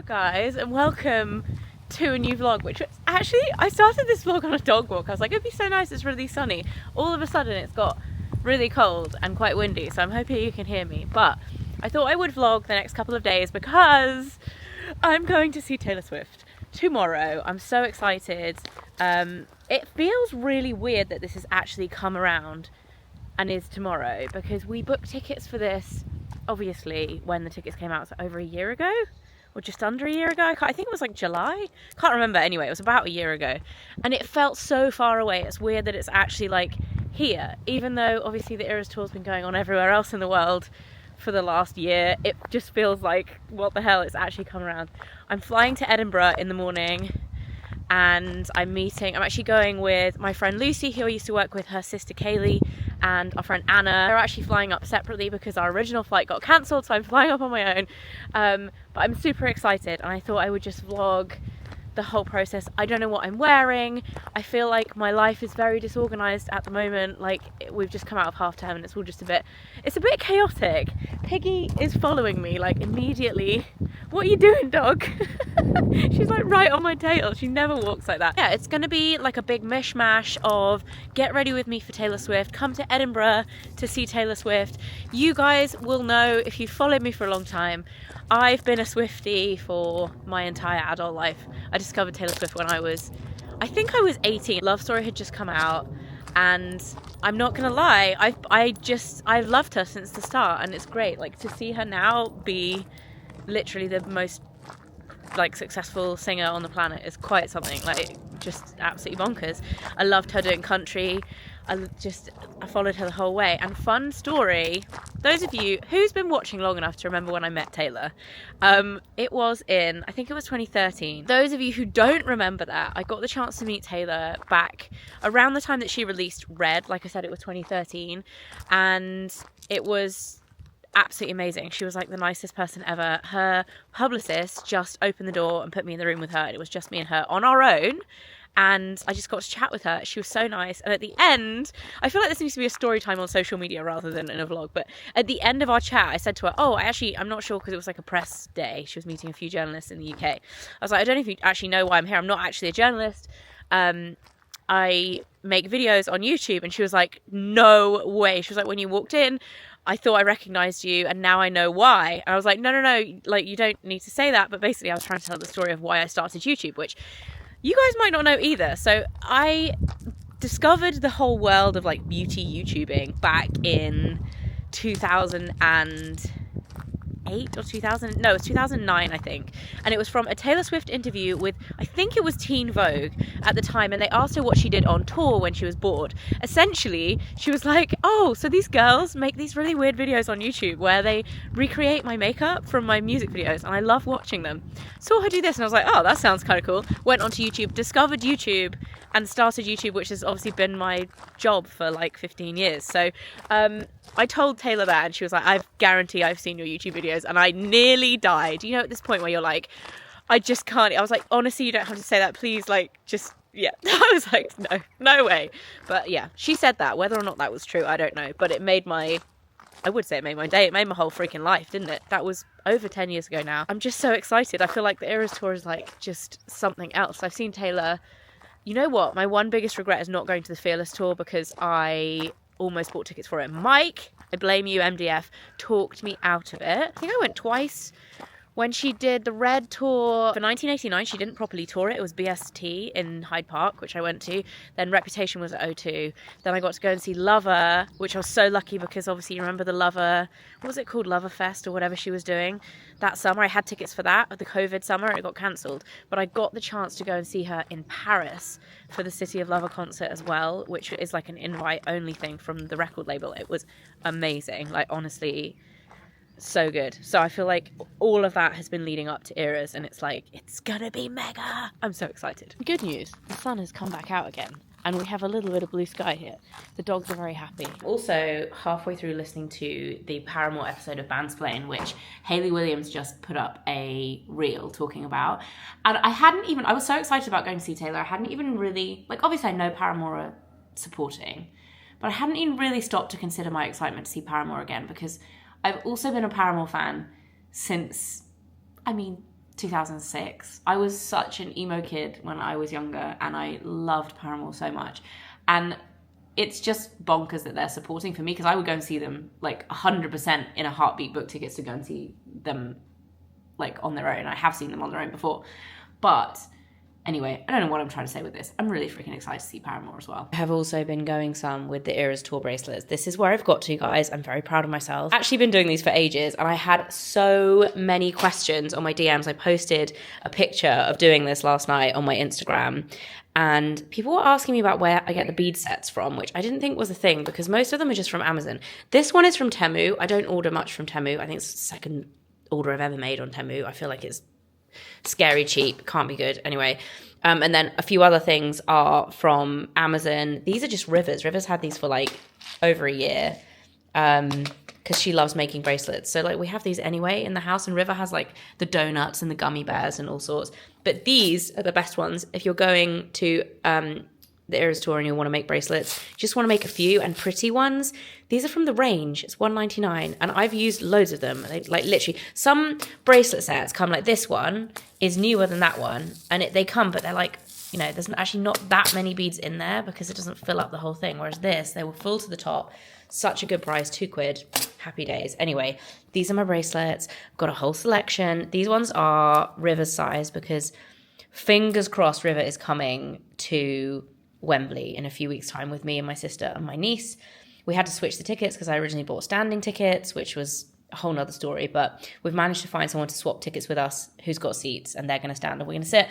Hello guys and welcome to a new vlog, which actually I started this vlog on a dog walk. I was like, it'd be so nice, it's really sunny. All of a sudden it's got really cold and quite windy, so I'm hoping you can hear me. But I thought I would vlog the next couple of days because I'm going to see Taylor Swift tomorrow. I'm so excited. It feels really weird that this has actually come around and is tomorrow, because we booked tickets for this obviously when the tickets came out, so over a year ago or just under a year ago. I think it was like July, can't remember. Anyway, it was about a year ago and it felt so far away. It's weird that it's actually like here, even though obviously the ERAS tour's been going on everywhere else in the world for the last year. It just feels like, what the hell, it's actually come around. I'm flying to Edinburgh in the morning and I'm actually going with my friend Lucy, who I used to work with, her sister Kaylee, and our friend Anna. They're actually flying up separately because our original flight got cancelled, so I'm flying up on my own. But I'm super excited and I thought I would just vlog the whole process. I don't know what I'm wearing. I feel like my life is very disorganized at the moment. Like, we've just come out of half term and it's all just it's a bit chaotic. Piggy is following me like immediately. What are you doing, dog? She's like right on my tail. She never walks like that. Yeah, it's gonna be like a big mishmash of get ready with me for Taylor Swift, come to Edinburgh to see Taylor Swift. You guys will know, if you've followed me for a long time, I've been a Swiftie for my entire adult life. I discovered Taylor Swift when I think I was 18. Love Story had just come out and I'm not gonna lie, I've loved her since the start, and it's great. Like, to see her now be literally the most like successful singer on the planet is quite something. Like, just absolutely bonkers. I loved her doing country. I followed her the whole way. And fun story, those of you who's been watching long enough to remember when I met Taylor, it was in, I think it was 2013. Those of you who don't remember that, I got the chance to meet Taylor back around the time that she released Red. Like I said, it was 2013, and it was absolutely amazing. She was like the nicest person ever. Her publicist just opened the door and put me in the room with her, and it was just me and her on our own. And I just got to chat with her. She was so nice. And at the end, I feel like this needs to be a story time on social media rather than in a vlog. But at the end of our chat, I said to her, I'm not sure, because it was like a press day. She was meeting a few journalists in the UK. I was like, I don't know if you actually know why I'm here. I'm not actually a journalist. I make videos on YouTube. And she was like, no way. She was like, when you walked in, I thought I recognized you and now I know why. And I was like, no, like, you don't need to say that. But basically I was trying to tell the story of why I started YouTube, which you guys might not know either. So I discovered the whole world of like beauty YouTubing back in 2008 or 2000. No, it was 2009, I think. And it was from a Taylor Swift interview with, I think it was Teen Vogue at the time. And they asked her what she did on tour when she was bored. Essentially, she was like, oh, so these girls make these really weird videos on YouTube where they recreate my makeup from my music videos. And I love watching them. Saw her do this and I was like, oh, that sounds kind of cool. Went onto YouTube, discovered YouTube and started YouTube, which has obviously been my job for like 15 years. So I told Taylor that and she was like, I guarantee I've seen your YouTube videos. And I nearly died. You know, at this point where you're like, I just can't. I was like, honestly, you don't have to say that. Please, like, just, yeah. I was like, no way. But yeah, she said that. Whether or not that was true, I don't know. But it made my day. It made my whole freaking life, didn't it? That was over 10 years ago now. I'm just so excited. I feel like the ERAS tour is like just something else. I've seen Taylor. You know what? My one biggest regret is not going to the Fearless tour, because I almost bought tickets for it. Mike, I blame you, MDF, talked me out of it. I think I went twice. When she did the Red tour for 1989, she didn't properly tour it. It was BST in Hyde Park, which I went to. Then Reputation was at O2. Then I got to go and see Lover, which I was so lucky because obviously you remember the Lover, what was it called? Lover Fest or whatever she was doing that summer. I had tickets for that, the COVID summer. It got cancelled. But I got the chance to go and see her in Paris for the City of Lover concert as well, which is like an invite-only thing from the record label. It was amazing. Like, honestly, so good. So I feel like all of that has been leading up to ERAS and it's like, it's gonna be mega. I'm so excited. Good news, the sun has come back out again and we have a little bit of blue sky here. The dogs are very happy. Also, halfway through listening to the Paramore episode of Bandsplain, which Hayley Williams just put up a reel talking about, and I was so excited about going to see Taylor. I hadn't even really, like, obviously I know Paramore are supporting, but I hadn't even really stopped to consider my excitement to see Paramore again, because I've also been a Paramore fan since, I mean, 2006. I was such an emo kid when I was younger, and I loved Paramore so much. And it's just bonkers that they're supporting for me, because I would go and see them like 100% in a heartbeat, book tickets to go and see them like on their own. I have seen them on their own before. But anyway, I don't know what I'm trying to say with this. I'm really freaking excited to see Paramore as well. I have also been going some with the ERAS tour bracelets. This is where I've got to, guys. I'm very proud of myself. Actually been doing these for ages, and I had so many questions on my DMs. I posted a picture of doing this last night on my Instagram, and people were asking me about where I get the bead sets from, which I didn't think was a thing, because most of them are just from Amazon. This one is from Temu. I don't order much from Temu. I think it's the second order I've ever made on Temu. I feel like it's scary cheap, can't be good. Anyway, and then a few other things are from Amazon. These are just Rivers. Rivers had these for like over a year, because she loves making bracelets. So like we have these anyway in the house, and River has like the donuts and the gummy bears and all sorts. But these are the best ones if you're going to the ERAS tour and you want to make bracelets. You just want to make a few and pretty ones. These are from the range. It's $1.99, and I've used loads of them. Like literally, some bracelet sets come like this one is newer than that one, and they come, but they're like, you know, there's actually not that many beads in there because it doesn't fill up the whole thing. Whereas this, they were full to the top. Such a good price, £2. Happy days. Anyway, these are my bracelets. I've got a whole selection. These ones are River's size, because fingers crossed River is coming to Wembley in a few weeks' time with me and my sister and my niece. We had to switch the tickets because I originally bought standing tickets, which was a whole nother story, but we've managed to find someone to swap tickets with us who's got seats, and they're going to stand and we're going to sit,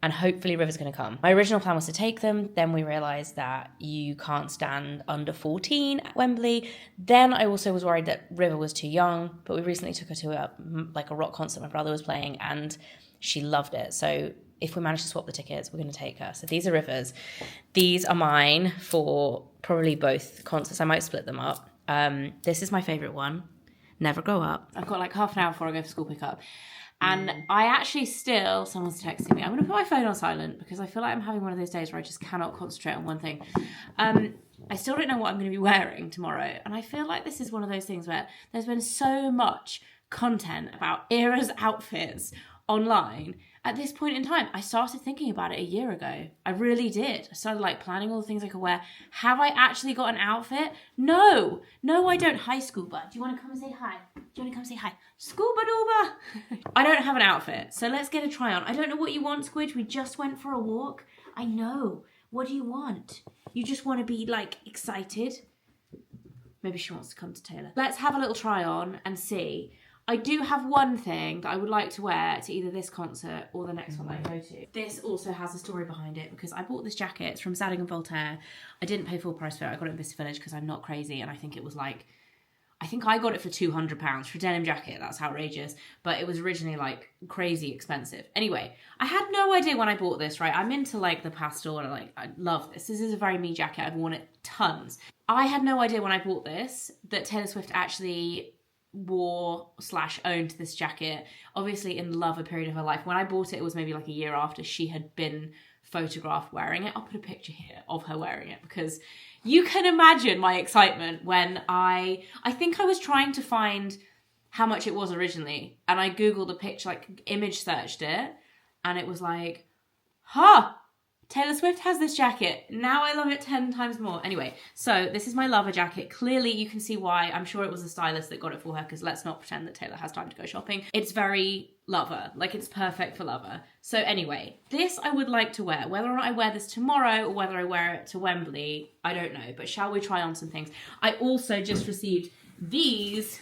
and hopefully River's going to come. My original plan was to take them, then we realised that you can't stand under 14 at Wembley. Then I also was worried that River was too young, but we recently took her to a rock concert my brother was playing, and she loved it. So if we manage to swap the tickets, we're going to take her. So these are River's. These are mine for probably both concerts. I might split them up. This is my favourite one. Never Grow Up. I've got like half an hour before I go for school pickup. And I actually still, someone's texting me. I'm going to put my phone on silent because I feel like I'm having one of those days where I just cannot concentrate on one thing. I still don't know what I'm going to be wearing tomorrow. And I feel like this is one of those things where there's been so much content about ERAS outfits online. At this point in time, I started thinking about it a year ago. I really did. I started like planning all the things I could wear. Have I actually got an outfit? No, I don't. Hi, Scuba. Do you want to come and say hi? Do you want to come and say hi? Scuba Dooba. I don't have an outfit, so let's get a try on. I don't know what you want, Squidge. We just went for a walk. I know. What do you want? You just want to be like excited? Maybe she wants to come to Taylor. Let's have a little try on and see. I do have one thing that I would like to wear to either this concert or the next one that I go to. This also has a story behind it because I bought this jacket. It's from Zadig & Voltaire. I didn't pay full price for it. I got it in Vista Village because I'm not crazy, and I think it was like, I think I got it for £200 for a denim jacket. That's outrageous. But it was originally like crazy expensive. Anyway, I had no idea when I bought this, right? I'm into like the pastel and I love this. This is a very me jacket. I've worn it tons. I had no idea when I bought this that Taylor Swift actually wore/owned this jacket, obviously in love a period of her life. When I bought it, it was maybe like a year after she had been photographed wearing it. I'll put a picture here of her wearing it because you can imagine my excitement when I think I was trying to find how much it was originally, and I googled a picture, like image searched it, and it was like, Taylor Swift has this jacket. Now I love it 10 times more. Anyway, so this is my lover jacket. Clearly you can see why. I'm sure it was a stylist that got it for her, because let's not pretend that Taylor has time to go shopping. It's very lover. Like, it's perfect for lover. So anyway, this I would like to wear. Whether or not I wear this tomorrow or whether I wear it to Wembley, I don't know. But shall we try on some things? I also just received these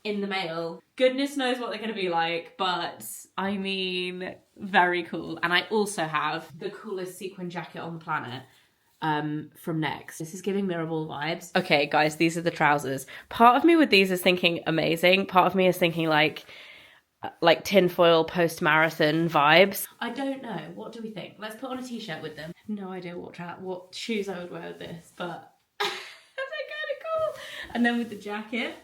in the mail. Goodness knows what they're going to be like, but I mean, very cool. And I also have the coolest sequin jacket on the planet from Next. This is giving Mirrorball vibes. Okay, guys, these are the trousers. Part of me with these is thinking amazing. Part of me is thinking like tinfoil post-marathon vibes. I don't know. What do we think? Let's put on a t-shirt with them. No idea what shoes I would wear with this, but they're kind of cool. And then with the jacket,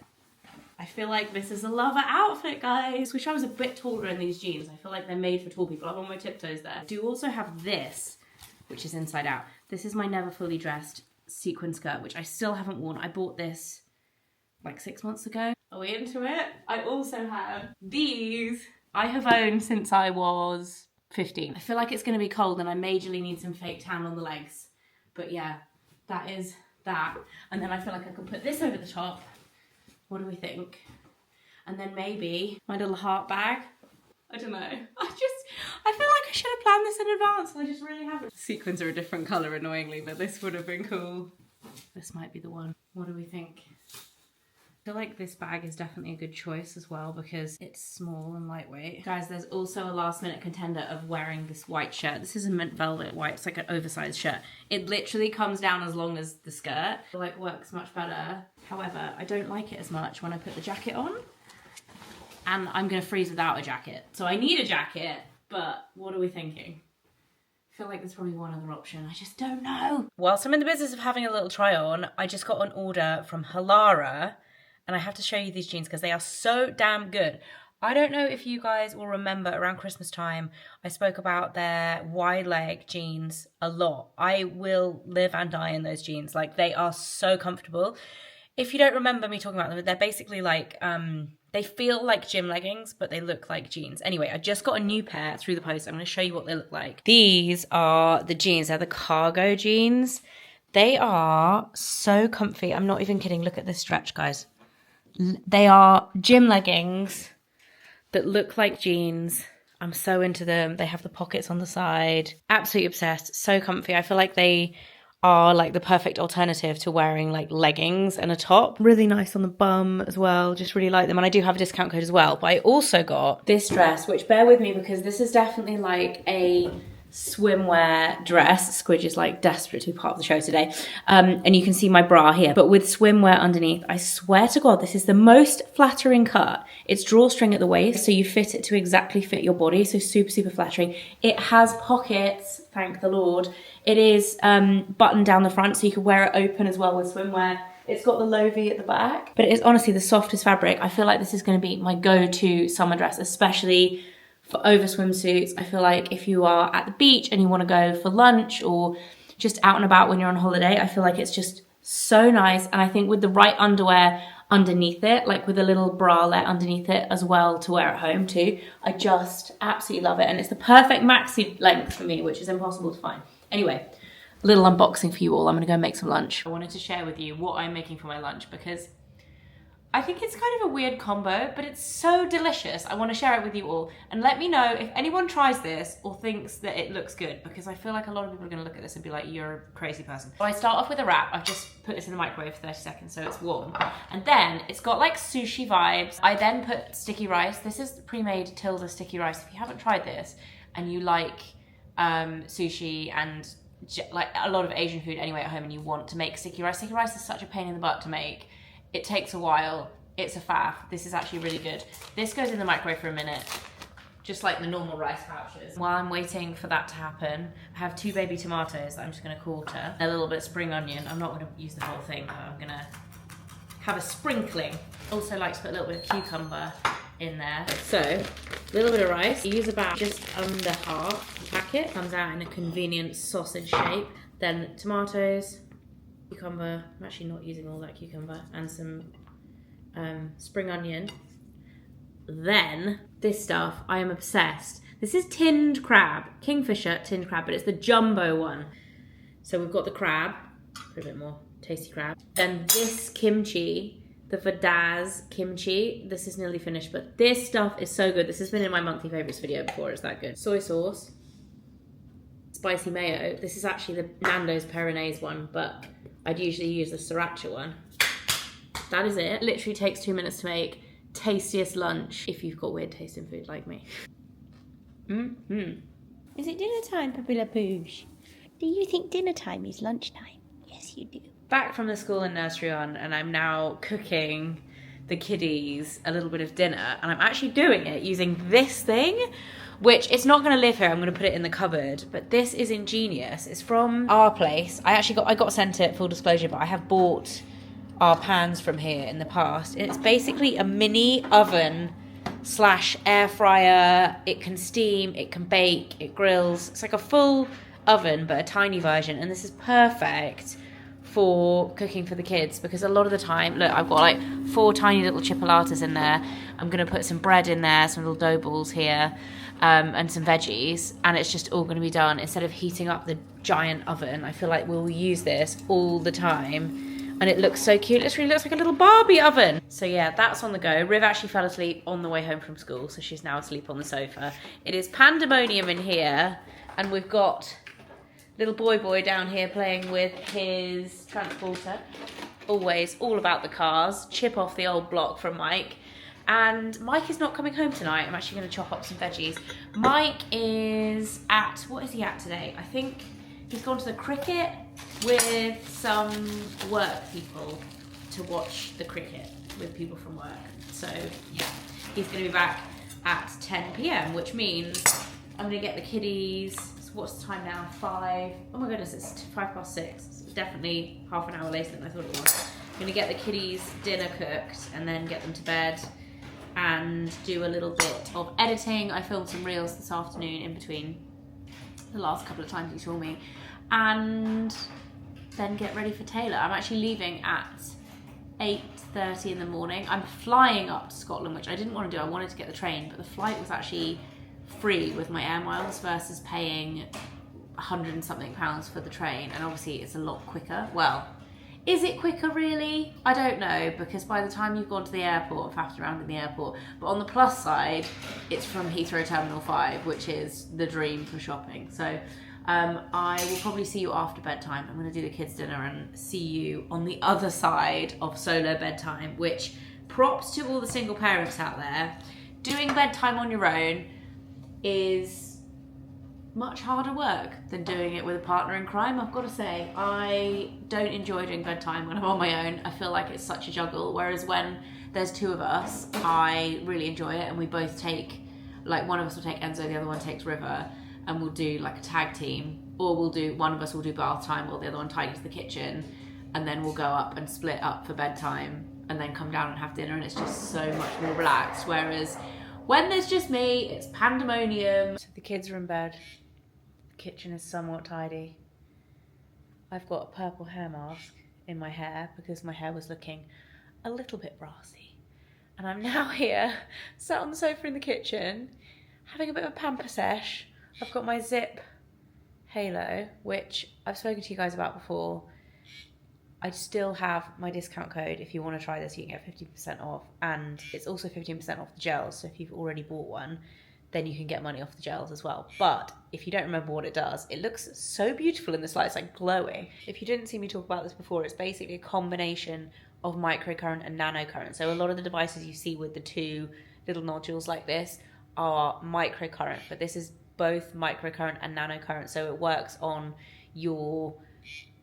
I feel like this is a lover outfit, guys. Wish I was a bit taller in these jeans. I feel like they're made for tall people. I'm on my tiptoes there. I do also have this, which is inside out. This is my never fully dressed sequin skirt, which I still haven't worn. I bought this like 6 months ago. Are we into it? I also have these I have owned since I was 15. I feel like it's going to be cold and I majorly need some fake tan on the legs. But yeah, that is that. And then I feel like I could put this over the top. What do we think? And then maybe my little heart bag. I don't know. I feel like I should have planned this in advance and I just really haven't. Sequins are a different colour annoyingly, but this would have been cool. This might be the one. What do we think? I feel like this bag is definitely a good choice as well because it's small and lightweight. Guys, there's also a last minute contender of wearing this white shirt. This is a mint velvet white, it's like an oversized shirt. It literally comes down as long as the skirt. I feel like works much better. However, I don't like it as much when I put the jacket on. And I'm gonna freeze without a jacket. So I need a jacket, but what are we thinking? I feel like there's probably one other option. I just don't know. Whilst I'm in the business of having a little try on, I just got an order from Halara. And I have to show you these jeans because they are so damn good. I don't know if you guys will remember around Christmas time, I spoke about their wide leg jeans a lot. I will live and die in those jeans. Like, they are so comfortable. If you don't remember me talking about them, they're basically like, they feel like gym leggings, but they look like jeans. Anyway, I just got a new pair through the post. I'm going to show you what they look like. These are the jeans. They're the cargo jeans. They are so comfy. I'm not even kidding. Look at this stretch, guys. They are gym leggings that look like jeans. I'm so into them. They have the pockets on the side. Absolutely obsessed. So comfy. I feel like they are like the perfect alternative to wearing like leggings and a top. Really nice on the bum as well. Just really like them. And I do have a discount code as well. But I also got this dress, which bear with me because this is definitely like a swimwear dress. Squidge is like desperate to be part of the show today. And you can see my bra here, but with swimwear underneath. I swear to God, this is the most flattering cut. It's drawstring at the waist, so you fit it to exactly fit your body. So super, super flattering. It has pockets, thank the Lord. It is buttoned down the front, so you can wear it open as well with swimwear. It's got the low V at the back, but it is honestly the softest fabric. I feel like this is going to be my go-to summer dress, especially for over swimsuits. I feel like if you are at the beach and you want to go for lunch or just out and about when you're on holiday, I feel like it's just so nice. And I think with the right underwear underneath it, like with a little bralette underneath it as well to wear at home too, I just absolutely love it. And it's the perfect maxi length for me, which is impossible to find. Anyway, a little unboxing for you all. I'm gonna go make some lunch. I wanted to share with you what I'm making for my lunch because I think it's kind of a weird combo, but it's so delicious. I want to share it with you all. And let me know if anyone tries this or thinks that it looks good, because I feel like a lot of people are going to look at this and be like, you're a crazy person. So I start off with a wrap. I've just put this in the microwave for 30 seconds so it's warm. And then it's got like sushi vibes. I then put sticky rice. This is pre-made Tilda sticky rice. If you haven't tried this and you like sushi and like a lot of Asian food anyway at home and you want to make sticky rice is such a pain in the butt to make. It takes a while. It's a faff. This is actually really good. This goes in the microwave for a minute, just like the normal rice pouches. While I'm waiting for that to happen, I have 2 baby tomatoes that I'm just gonna quarter. A little bit of spring onion. I'm not gonna use the whole thing, but I'm gonna have a sprinkling. Also like to put a little bit of cucumber in there. So, a little bit of rice. I use about just under half the packet. Comes out in a convenient sausage shape. Then tomatoes, cucumber. I'm actually not using all that cucumber, and some spring onion. Then this stuff, I am obsessed. This is tinned crab, kingfisher tinned crab, but it's the jumbo one. So we've got the crab, put a bit more tasty crab. Then this kimchi, the Vadaz kimchi. This is nearly finished, but this stuff is so good. This has been in my monthly favorites video before. It's that good. Soy sauce, spicy mayo. This is actually the Nando's Peronaise one, but I'd usually use the sriracha one. That is it. Literally takes 2 minutes to make. Tastiest lunch if you've got weird tasting food like me. Is it dinner time, Papilla Poosh? Do you think dinner time is lunchtime? Yes, you do. Back from the school and nursery on, and I'm now cooking the kiddies a little bit of dinner, and I'm actually doing it using this thing, which it's not going to live here. I'm going to put it in the cupboard, but this is ingenious. It's from our place. I got sent it, full disclosure, but I have bought our pans from here in the past. It's basically a mini oven / air fryer. It can steam, it can bake, it grills. It's like a full oven, but a tiny version, and this is perfect for cooking for the kids, because a lot of the time, look, I've got like 4 tiny little chipolatas in there. I'm going to put some bread in there, some little dough balls here, and some veggies, and it's just all going to be done instead of heating up the giant oven. I feel like we'll use this all the time, and it looks so cute. It literally looks like a little Barbie oven. So yeah, that's on the go. Riv actually fell asleep on the way home from school, so she's now asleep on the sofa. It is pandemonium in here, and we've got little boy down here playing with his transporter. Always all about the cars. Chip off the old block from Mike. And Mike is not coming home tonight. I'm actually going to chop up some veggies. Mike is at, what is he at today? I think he's gone to the cricket with some work people to watch the cricket with people from work. So yeah, he's going to be back at 10 p.m, which means I'm going to get the kiddies. So what's the time now? 5. Oh my goodness, it's 6:05. It's definitely half an hour later than I thought it was. I'm going to get the kiddies dinner cooked and then get them to bed and do a little bit of editing. I filmed some reels this afternoon in between the last couple of times you saw me, and then get ready for Taylor. I'm actually leaving at 8:30 in the morning. I'm flying up to Scotland, which I didn't want to do. I wanted to get the train, but the flight was actually free with my air miles versus paying 100 and something pounds for the train, and obviously it's a lot quicker. Well, is it quicker really? I don't know, because by the time you've gone to the airport, I've faffed around in the airport. But on the plus side, it's from Heathrow Terminal 5, which is the dream for shopping. So I will probably see you after bedtime. I'm going to do the kids' dinner and see you on the other side of solo bedtime, which, props to all the single parents out there. Doing bedtime on your own is much harder work than doing it with a partner in crime, I've got to say. I don't enjoy doing bedtime when I'm on my own. I feel like it's such a juggle, whereas when there's 2 of us, I really enjoy it, and we both take, like, one of us will take Enzo, the other one takes River, and we'll do like a tag team, or one of us will do bath time while the other one tidies the kitchen, and then we'll go up and split up for bedtime and then come down and have dinner, and it's just so much more relaxed. Whereas when there's just me, it's pandemonium. So the kids are in bed. Kitchen is somewhat tidy. I've got a purple hair mask in my hair because my hair was looking a little bit brassy. And I'm now here, sat on the sofa in the kitchen, having a bit of a pamper sesh. I've got my Zip Halo, which I've spoken to you guys about before. I still have my discount code. If you want to try this, you can get 50% off. And it's also 15% off the gels. So if you've already bought one, then you can get money off the gels as well. But if you don't remember what it does, it looks so beautiful in this light. It's like glowing. If you didn't see me talk about this before, it's basically a combination of microcurrent and nanocurrent. So a lot of the devices you see with the 2 little nodules like this are microcurrent, but this is both microcurrent and nanocurrent. So it works on your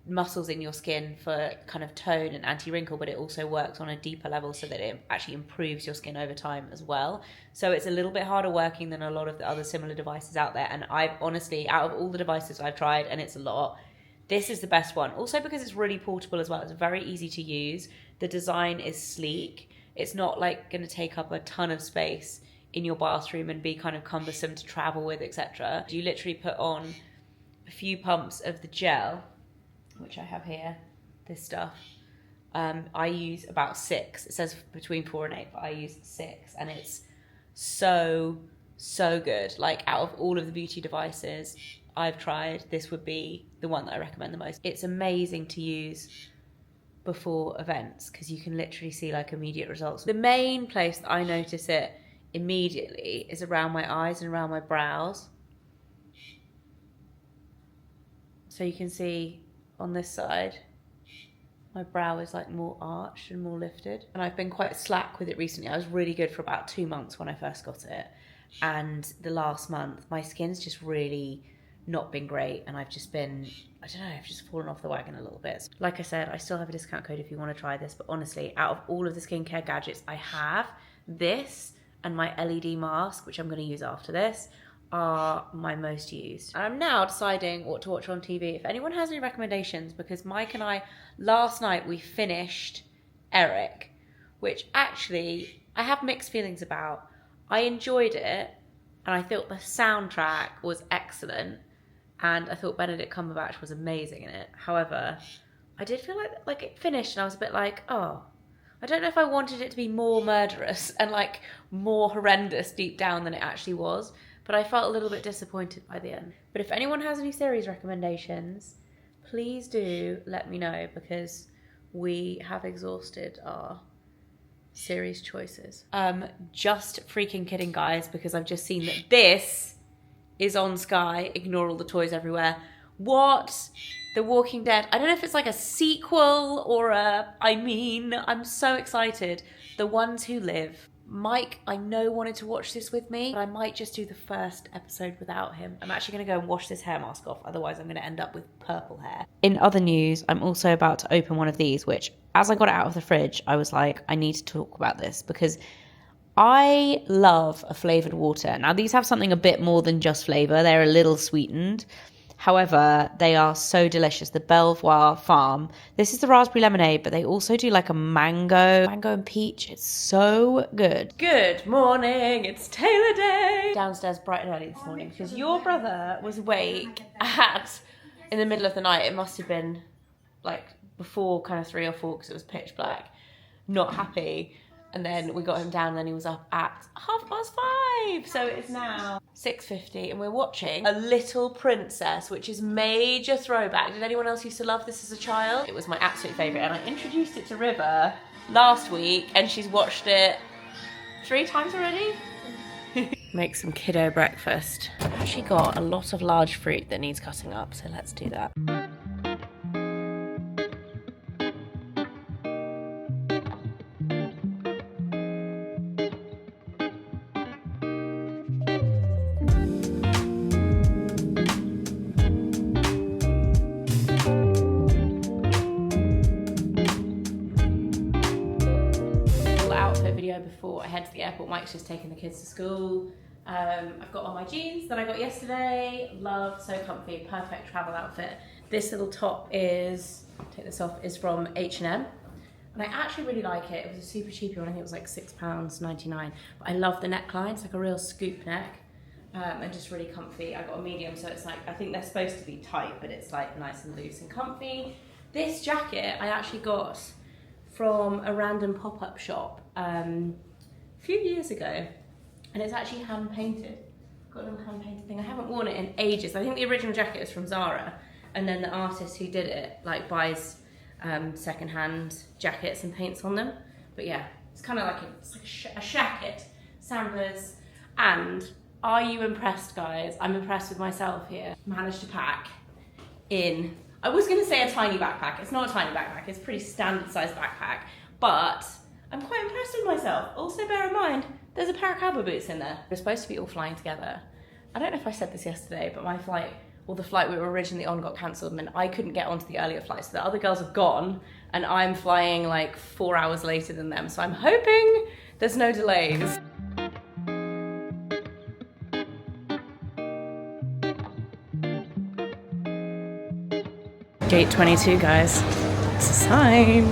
muscles in your skin for kind of tone and anti-wrinkle, but it also works on a deeper level so that it actually improves your skin over time as well. So it's a little bit harder working than a lot of the other similar devices out there, and I've honestly, out of all the devices I've tried, and it's a lot, this is the best one. Also because it's really portable as well. It's very easy to use. The design is sleek. It's not like going to take up a ton of space in your bathroom and be kind of cumbersome to travel with, etc. You literally put on a few pumps of the gel, which I have here, this stuff. I use about 6. It says between 4 and 8, but I use 6, and it's so good. Like, out of all of the beauty devices I've tried, this would be the one that I recommend the most. It's amazing to use before events because you can literally see like immediate results. The main place that I notice it immediately is around my eyes and around my brows. So you can see on this side, my brow is like more arched and more lifted. And I've been quite slack with it recently. I was really good for about 2 months when I first got it. And the last month, my skin's just really not been great. And I've just been, I don't know, I've just fallen off the wagon a little bit. Like I said, I still have a discount code if you want to try this. But honestly, out of all of the skincare gadgets I have, this and my LED mask, which I'm going to use after this, are my most used. And I'm now deciding what to watch on TV. If anyone has any recommendations, because Mike and I, last night we finished Eric, which actually I have mixed feelings about. I enjoyed it, and I thought the soundtrack was excellent, and I thought Benedict Cumberbatch was amazing in it. However, I did feel like it finished and I was a bit like, oh, I don't know if I wanted it to be more murderous and like more horrendous deep down than it actually was, but I felt a little bit disappointed by the end. But if anyone has any series recommendations, please do let me know, because we have exhausted our series choices. Just freaking kidding, guys, because I've just seen that this is on Sky. Ignore all the toys everywhere. What? The Walking Dead. I don't know if it's like a sequel or I'm so excited. The Ones Who Live. Mike, I know, wanted to watch this with me, but I might just do the first episode without him. I'm actually going to go and wash this hair mask off, otherwise I'm going to end up with purple hair. In other news, I'm also about to open one of these, which, as I got it out of the fridge, I was like, I need to talk about this, because I love a flavoured water. Now, these have something a bit more than just flavour. They're a little sweetened. However, they are so delicious. The Belvoir Farm. This is the raspberry lemonade, but they also do like a mango and peach. It's so good. Good morning. It's Taylor Day. Downstairs bright and early this morning because your brother was awake in the middle of the night. It must have been like before kind of 3 or 4 because it was pitch black. Not happy. And then we got him down and then he was up at 5:30. So it's now 6:50 and we're watching A Little Princess, which is major throwback. Did anyone else used to love this as a child? It was my absolute favourite, and I introduced it to River last week and she's watched it 3 times already. Make some kiddo breakfast. I've actually got a lot of large fruit that needs cutting up, so let's do that. Before I head to the airport. Mike's just taking the kids to school. I've got on my jeans that I got yesterday. Love, so comfy, perfect travel outfit. This little top is, take this off, is from H&M. And I actually really like it. It was a super cheapy one. I think it was like £6.99. But I love the neckline. It's like a real scoop neck. And just really comfy. I got a medium, so it's like, I think they're supposed to be tight, but it's like nice and loose and comfy. This jacket I actually got from a random pop-up shop a few years ago, and it's actually hand painted. Got a little hand painted thing. I haven't worn it in ages. I think the original jacket is from Zara, and then the artist who did it like buys second-hand jackets and paints on them. But yeah, it's kind of like a shacket, sandals. And are you impressed, guys? I'm impressed with myself here. Managed to pack in, I was going to say a tiny backpack. It's not a tiny backpack. It's a pretty standard sized backpack. But I'm quite impressed with myself. Also bear in mind, there's a pair of cowboy boots in there. We're supposed to be all flying together. I don't know if I said this yesterday, but my flight, or the flight we were originally on, got cancelled, and I couldn't get onto the earlier flight. So the other girls have gone, and I'm flying like 4 hours later than them. So I'm hoping there's no delays. Gate 22, guys. It's a sign.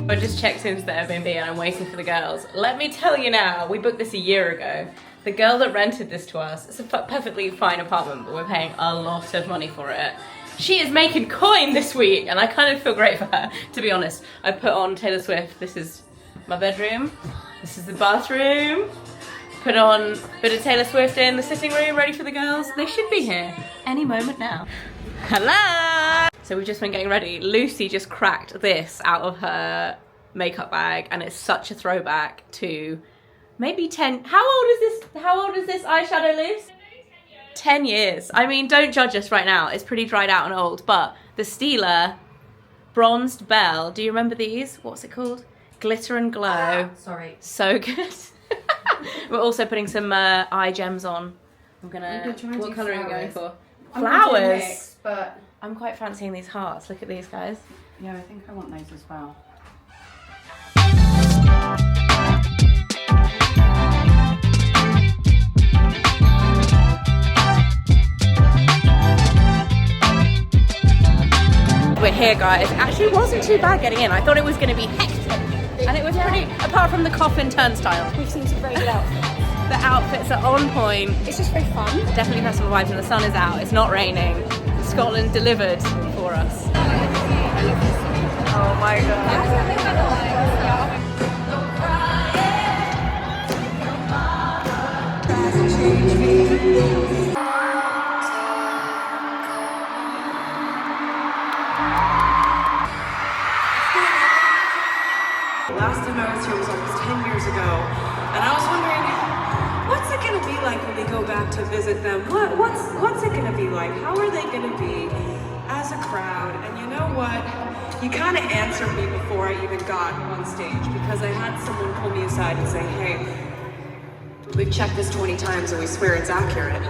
I just checked into the Airbnb and I'm waiting for the girls. Let me tell you now, we booked this a year ago. The girl that rented this to us, it's a perfectly fine apartment, but we're paying a lot of money for it. She is making coin this week, and I kind of feel great for her, to be honest. I put on Taylor Swift. This is my bedroom. This is the bathroom. Put on a bit of Taylor Swift in the sitting room, ready for the girls. They should be here any moment now. Hello! So we've just been getting ready. Lucy just cracked this out of her makeup bag, and it's such a throwback to maybe 10. How old is this eyeshadow, Luce? 10 years. I mean, don't judge us right now. It's pretty dried out and old, but the Stila Bronzed Belle. Do you remember these? What's it called? Glitter and Glow. Sorry. So good. We're also putting some eye gems on. What colour are you going for? Flowers. Mix, but I'm quite fancying these hearts. Look at these, guys. Yeah, I think I want those as well. We're here, guys. It actually wasn't too bad getting in. I thought it was going to be hectic. And it was pretty, apart from the coffin turnstile. We've seen some very good outfits. The outfits are on point. It's just very fun. Definitely festival vibes and the sun is out. It's not raining. Scotland delivered for us. Oh my god. Last time I was here was almost 10 years ago, and I was wondering, what's it gonna be like when we go back to visit them? What's it gonna be like? How are they gonna be as a crowd? And you know what? You kind of answered me before I even got on stage, because I had someone pull me aside and say, hey, we've checked this 20 times and we swear it's accurate.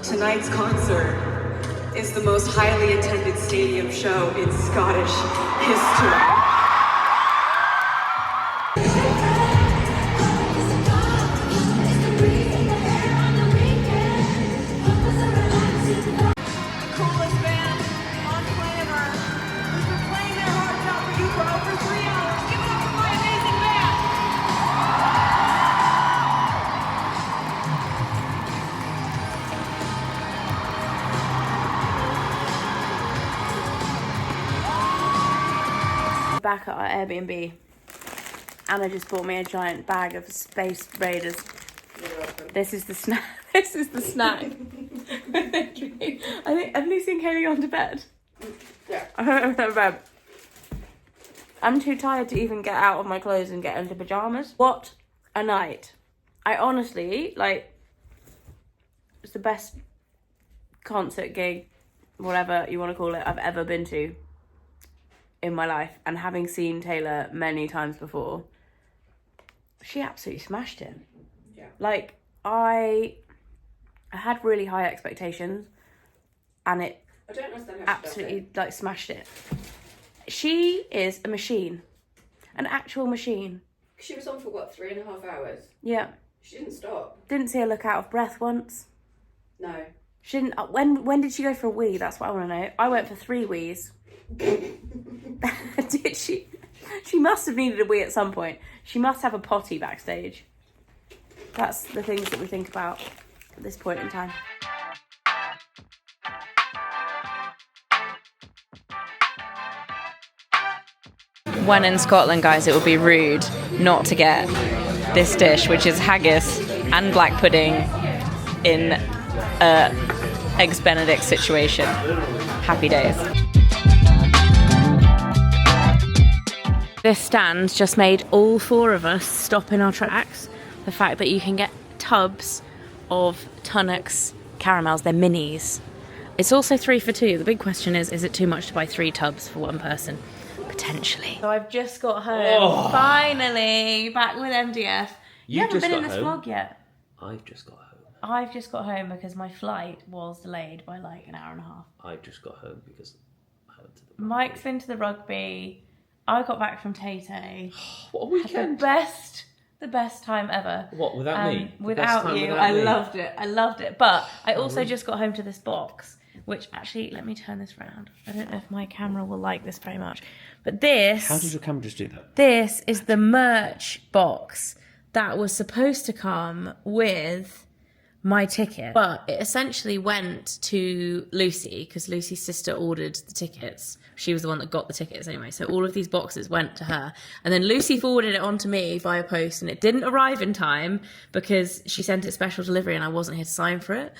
Tonight's concert is the most highly attended stadium show in Scottish history. Back at our Airbnb, Anna just bought me a giant bag of Space Raiders. This is the snack. This is the snack. I think, have Lucy and Kaylee gone to bed? Yeah. I don't know bed. I'm too tired to even get out of my clothes and get into pajamas. What a night. I honestly, like, it's the best concert gig, whatever you want to call it, I've ever been to in my life. And having seen Taylor many times before, she absolutely smashed it. Yeah. Like, I had really high expectations, and it I don't understand how absolutely like smashed it. She is a machine, an actual machine. She was on for what, 3.5 hours? Yeah. She didn't stop. Didn't see her look out of breath once. No. She didn't. When did she go for a wee? That's what I want to know. I went for 3 wees. Did she? She must have needed a wee at some point. She must have a potty backstage. That's the things that we think about at this point in time. When in Scotland, guys, it would be rude not to get this dish, which is haggis and black pudding in a Eggs Benedict situation. Happy days. This stand just made all 4 of us stop in our tracks. The fact that you can get tubs of Tunnocks caramels, they're minis. It's also 3 for 2. The big question is it too much to buy 3 tubs for one person? Potentially. So I've just got home, finally, back with MDF. You haven't been in this vlog yet. I've just got home. I've just got home because my flight was delayed by like an hour and a half. I've just got home because I went to the rugby. Mike's been to the rugby. I got back from Tay-Tay. What a weekend! The best time ever. What, without me? Without you. I loved it. But I also just got home to this box, which actually, let me turn this round. I don't know if my camera will like this very much. But this... How did your camera just do that? This is the merch box that was supposed to come with my ticket. But it essentially went to Lucy, because Lucy's sister ordered the tickets. She was the one that got the tickets anyway. So all of these boxes went to her. And then Lucy forwarded it on to me via post, and it didn't arrive in time because she sent it special delivery and I wasn't here to sign for it.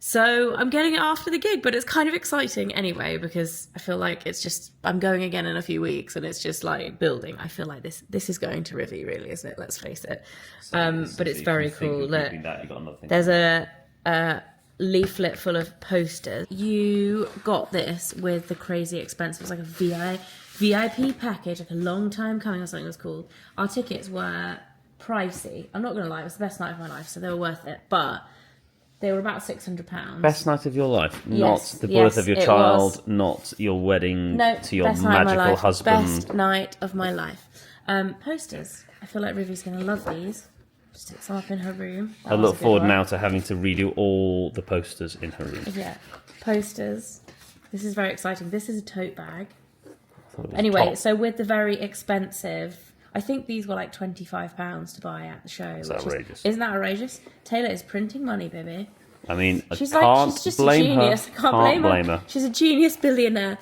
So I'm getting it after the gig, but it's kind of exciting anyway, because I feel like it's just, I'm going again in a few weeks and it's just like building. I feel like this is going to Rivy, really, isn't it? Let's face it. But it's very cool. Look, there's a leaflet full of posters. You got this with the crazy expensive, it was like a VIP package, like a long time coming or something it was called. Our tickets were pricey. I'm not going to lie, it was the best night of my life, so they were worth it. But they were about £600. Best night of your life, yes, not the birth of your child, was. Not your wedding to your best night of my magical life. husband. Best night of my life. Posters. I feel like Rivy's going to love these. Stick some up in her room. I look forward now to having to redo all the posters in her room. Yeah, posters. This is very exciting. This is a tote bag. thought it was Anyway, top. so with the very expensive, I think these were like £25 to buy at the show. That's which outrageous. Isn't that outrageous? Taylor is printing money, baby. I mean, She's can't just a blame genius. her. Can't blame her. She's a genius billionaire.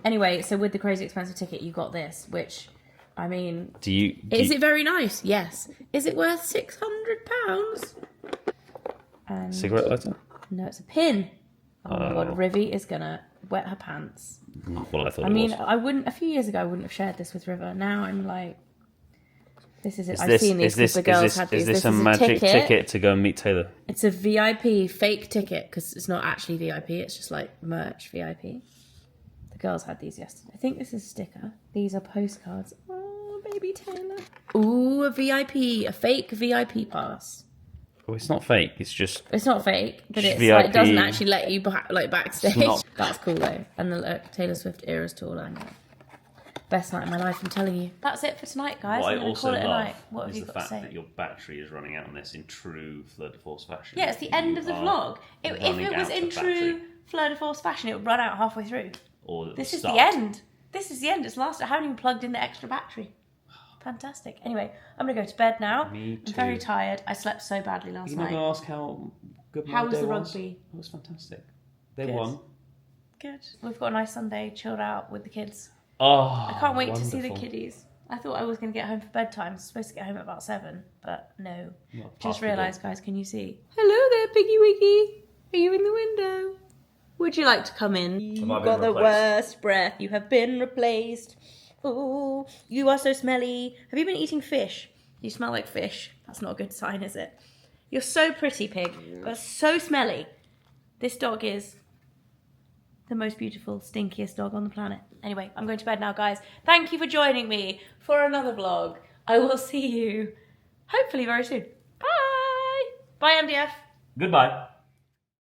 Anyway, so with the crazy expensive ticket, you got this, which, I mean, is it very nice? Yes. Is it worth £600? Cigarette lighter? No, it's a pin. Oh my god, Rivy is gonna wet her pants. Not what I thought I it mean, was. I wouldn't. A few years ago, I wouldn't have shared this with River. Now I'm like, this is it. I've This- seen these because the girls had these. Is this a is magic ticket to go and meet Taylor? It's a VIP fake ticket because it's not actually VIP. It's just like merch VIP. The girls had these yesterday. I think this is a sticker. These are postcards. Oh, baby Taylor. Ooh, a VIP, a fake VIP pass. Oh, it's not fake. It's just It's not fake, but it's VIP. like, it doesn't actually let you backstage. It's not- That's cool though. And the look, Taylor Swift ERAS tour line. Best night of my life, I'm telling you. That's it for tonight, guys. what I I'm gonna also call it a love night. What have is you the got to fact say? that your battery is running out on this in true Fleur de Force fashion. Yeah, it's the end of the You vlog. are If running it was out in of true battery. Fleur de Force fashion, it would run out halfway through. Or at This is start. the end. This is the end. It's last. I haven't even plugged in the extra battery. Fantastic. Anyway, I'm going to go to bed now. Me I'm very too. tired. I slept so badly last You night. never ask how good my How was day the was? rugby? It was fantastic. They Good. won. Good. We've got a nice Sunday, chilled out with the kids. Oh, I can't wait to see the wonderful. kiddies. I thought I was going to get home for bedtime. I was supposed to get home at about 7, but no. Not Just half the realised, guys, can you see? Hello there, Piggy Wiggy. Are you in the window? Would you like to come in? You've I been got the replaced? worst breath. You have been replaced. Ooh, you are so smelly. Have you been eating fish? You smell like fish. That's not a good sign, is it? You're so pretty, Pig, but so smelly. This dog is the most beautiful, stinkiest dog on the planet. Anyway, I'm going to bed now, guys. Thank you for joining me for another vlog. I will see you hopefully very soon. Bye! Bye, MDF. Goodbye.